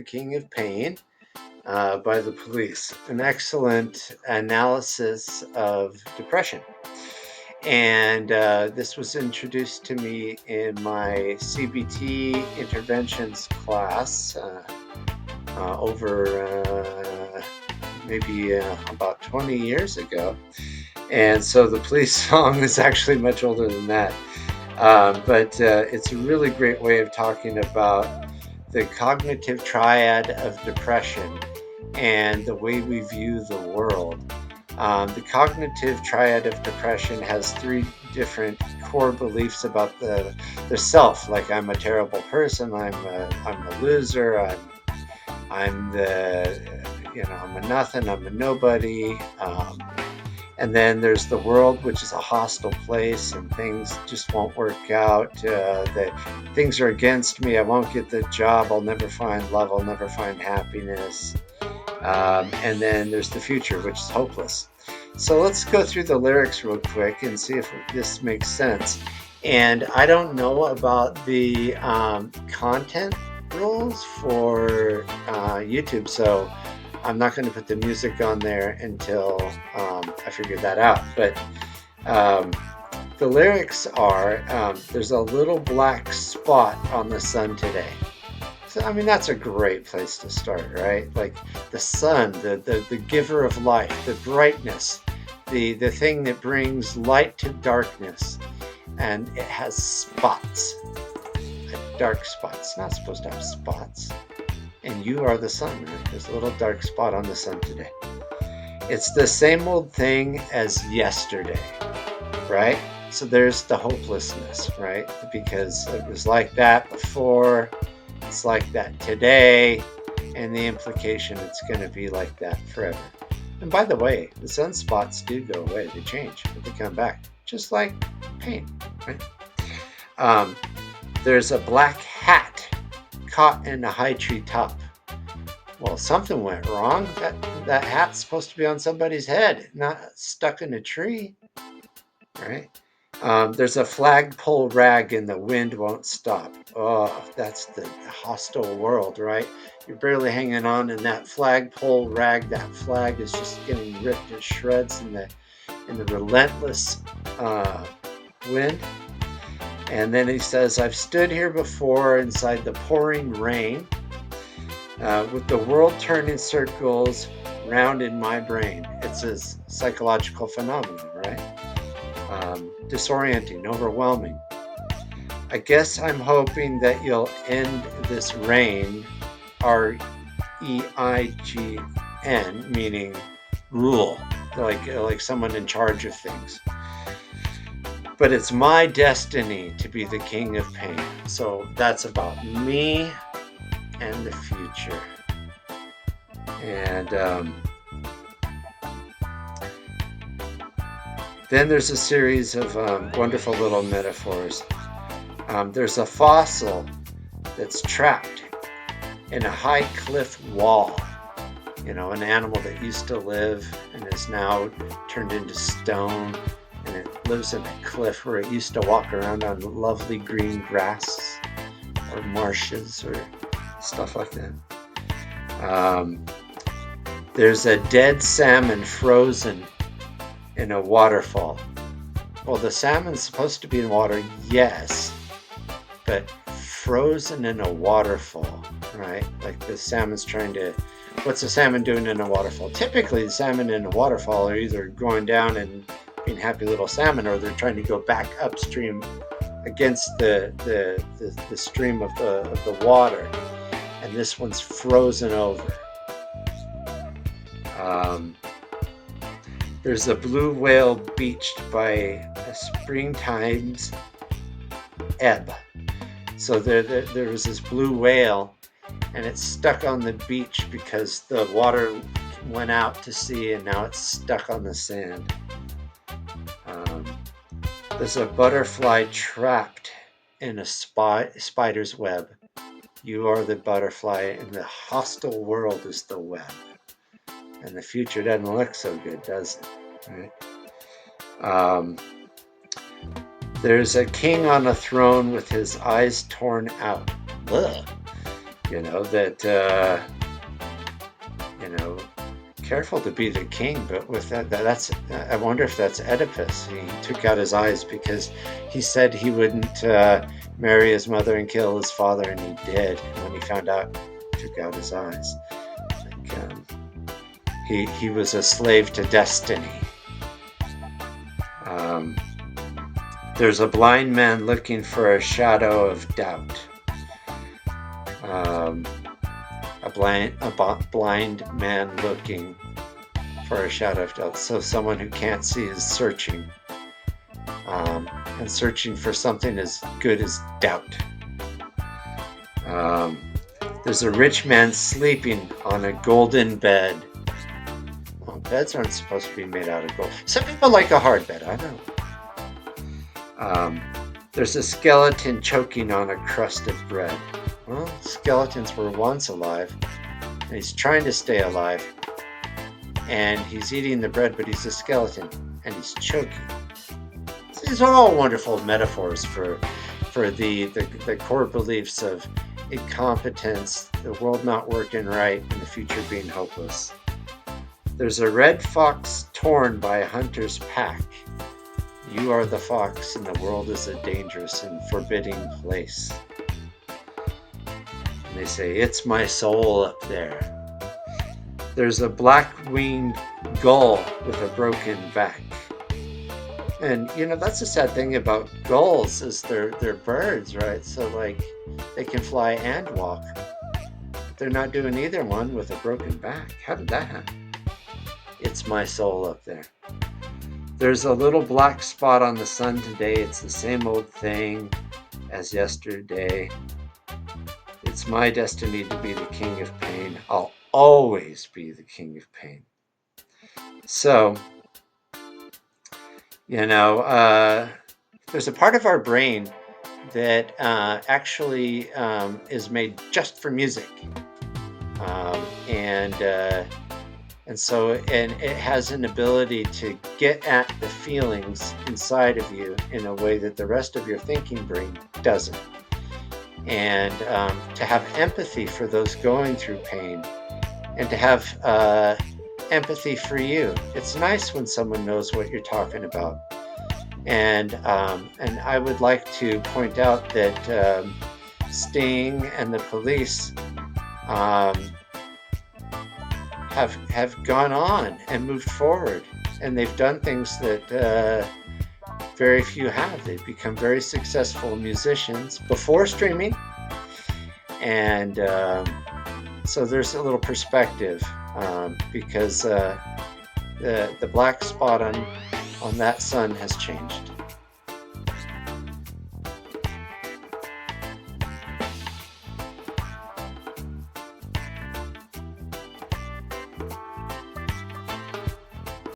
King of Pain by the Police, an excellent analysis of depression. And this was introduced to me in my CBT interventions class over maybe about 20 years ago. And so the Police song is actually much older than that. But it's a really great way of talking about the cognitive triad of depression and the way we view the world. The cognitive triad of depression has three different core beliefs about the self, like I'm a terrible person, I'm a loser, I'm a nothing, I'm a nobody. And then there's the world, which is a hostile place, and things just won't work out. That things are against me. I won't get the job. I'll never find love. I'll never find happiness. And then there's the future, which is hopeless. So let's go through the lyrics real quick and see if this makes sense. And I don't know about the content rules for YouTube, so I'm not going to put the music on there until I figure that out. But the lyrics are, there's a little black spot on the sun today. So, I mean, that's a great place to start, right? Like the sun, the giver of life, the brightness, the thing that brings light to darkness. And it has spots, a dark spot. It's not supposed to have spots. And you are the sun, right? There's a little dark spot on the sun today. It's the same old thing as yesterday, right? So there's the hopelessness, right? Because it was like that before, it's like that today, and the implication it's going to be like that forever. And by the way, the sunspots do go away. They change, but they come back, just like pain, right? There's a black hat caught in a high tree top. Well, something went wrong. That hat's supposed to be on somebody's head, not stuck in a tree, right? There's a flagpole rag and the wind won't stop. Oh, that's the hostile world, right? You're barely hanging on in that flagpole rag. That flag is just getting ripped to shreds in the relentless wind. And then he says, I've stood here before inside the pouring rain, with the world turning circles round in my brain. It's a psychological phenomenon, right? Disorienting, overwhelming. I guess I'm hoping that you'll end this reign, R-E-I-G-N, meaning rule, like someone in charge of things. But it's my destiny to be the king of pain. So that's about me and the future. And then there's a series of wonderful little metaphors. There's a fossil that's trapped in a high cliff wall. You know, an animal that used to live and is now turned into stone. And it lives in a cliff where it used to walk around on lovely green grass or marshes or stuff like that. There's a dead salmon frozen in a waterfall. Well, the salmon's supposed to be in water, yes, but frozen in a waterfall, right? Like the salmon's what's a salmon doing in a waterfall? Typically, the salmon in a waterfall are either going down and being happy little salmon, or they're trying to go back upstream against the stream of the water, and this one's frozen over. There's a blue whale beached by a springtime's ebb. So there was this blue whale, and it's stuck on the beach because the water went out to sea, and now it's stuck on the sand. There's a butterfly trapped in a spider's web. You are the butterfly, and the hostile world is the web. And the future doesn't look so good, does it? Right? There's a king on a throne with his eyes torn out. Ugh. that you know careful to be the king, but with that's I wonder if that's Oedipus. He took out his eyes because he said he wouldn't marry his mother and kill his father, and he did. And when he found out, he took out his eyes. Like, he was a slave to destiny. Um, there's a blind man looking for a shadow of doubt. A blind man looking for a shadow of doubt. So someone who can't see is searching, and searching for something as good as doubt. There's a rich man sleeping on a golden bed. Well, beds aren't supposed to be made out of gold. Some people like a hard bed, I know. There's a skeleton choking on a crust of bread. Well, skeletons were once alive, and he's trying to stay alive, and he's eating the bread, but he's a skeleton, and he's choking. These are all wonderful metaphors for the core beliefs of incompetence, the world not working right, and the future being hopeless. There's a red fox torn by a hunter's pack. You are the fox, and the world is a dangerous and forbidding place. They say, it's my soul up there. There's a black-winged gull with a broken back. And, that's the sad thing about gulls is they're birds, right? So, like, they can fly and walk. But they're not doing either one with a broken back. How did that happen? It's my soul up there. There's a little black spot on the sun today. It's the same old thing as yesterday. It's my destiny to be the king of pain. I'll always be the king of pain. So, there's a part of our brain that actually is made just for music. And so it has an ability to get at the feelings inside of you in a way that the rest of your thinking brain doesn't. And to have empathy for those going through pain, and to have empathy for you. It's nice when someone knows what you're talking about. And I would like to point out that Sting and the Police have gone on and moved forward, and they've done things that very few have. They've become very successful musicians before streaming, and so there's a little perspective, because the black spot on that sun has changed.